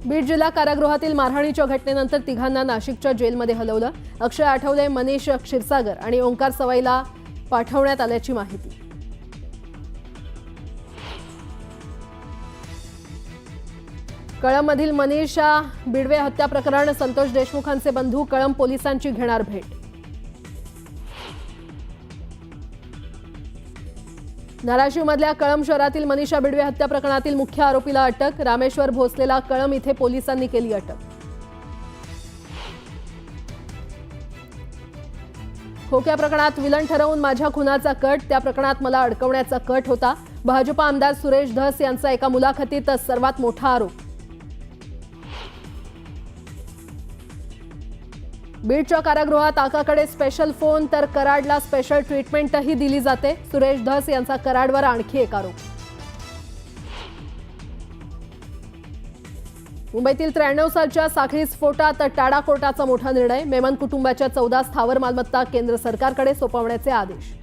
बीड जिल्हा कारागृहातील मारहाणीच्या घटनेनंतर तिघांना नाशिकच्या जेलमध्ये हलवलं। अक्षय आठवले, मनीष क्षीरसागर आणि ओंकार सवाईला पाठवण्यात आल्याची माहिती। कळंबमधील मनीषा बिडवे हत्या प्रकरण, संतोष देशमुखांचे बंधू कळंब पोलिसांची घेणार भेट। धाराशिवमधल्या कळंब शहरातील मनीषा बिडवे हत्या प्रकरणातील मुख्य आरोपीला अटक। रामेश्वर भोसलेला कळंब इथे पोलिसांनी केली अटक। खोक्या प्रकरणात विलन ठरवून माझ्या खुनाचा कट, त्या प्रकरणात मला अडकवण्याचा कट होता। भाजप आमदार सुरेश धस यांचा एका मुलाखतीत सर्वात मोठा आरोप। बीडच्या कारागृहात आकाकडे स्पेशल फोन तर कराडला स्पेशल ट्रीटमेंटही दिली जाते। सुरेश धस यांचा कराडवर आणखी एक आरोप। मुंबईतील 93 सालच्या साखळी स्फोटात टाडा कोर्टाचा मोठा निर्णय। मेमन कुटुंबाच्या 14 स्थावर मालमत्ता केंद्र सरकारकडे सोपवण्याचे आदेश।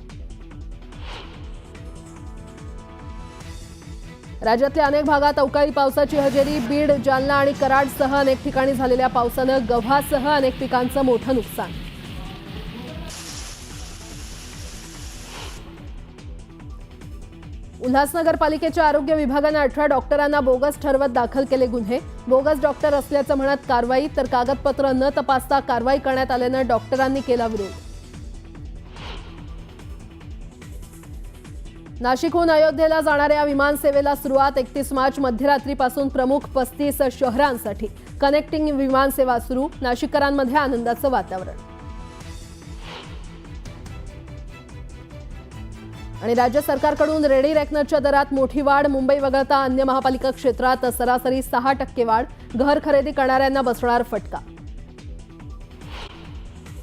राज्यातल्या अनेक भागात अवकाळी पावसाची हजेरी। बीड, जालना आणि कराडसह अनेक ठिकाणी झालेल्या पावसानं गव्हासह अनेक पिकांचं मोठं नुकसान। उल्हासनगर पालिकेच्या आरोग्य विभागानं 18 डॉक्टरांना बोगस ठरवत दाखल केले गुन्हे। बोगस डॉक्टर असल्याचं म्हणत कारवाई, तर कागदपत्र न तपासता कारवाई करण्यात आल्यानं डॉक्टरांनी केला विरोध। नाशिकहून अयोध्येला जाणाऱ्या विमान सेवेला सुरुवात। 31 मार्च मध्यरात्रीपासून प्रमुख 35 शहरांसाठी कनेक्टिंग विमान सेवा सुरू। नाशिककरांमध्ये आनंदाचं वातावरण। आणि राज्य सरकारकडून रेडी रेकनरच्या दरात मोठी वाढ। मुंबई वगळता अन्य महापालिका क्षेत्रात सरासरी 6% वाढ। घर खरेदी करणाऱ्यांना बसणार फटका।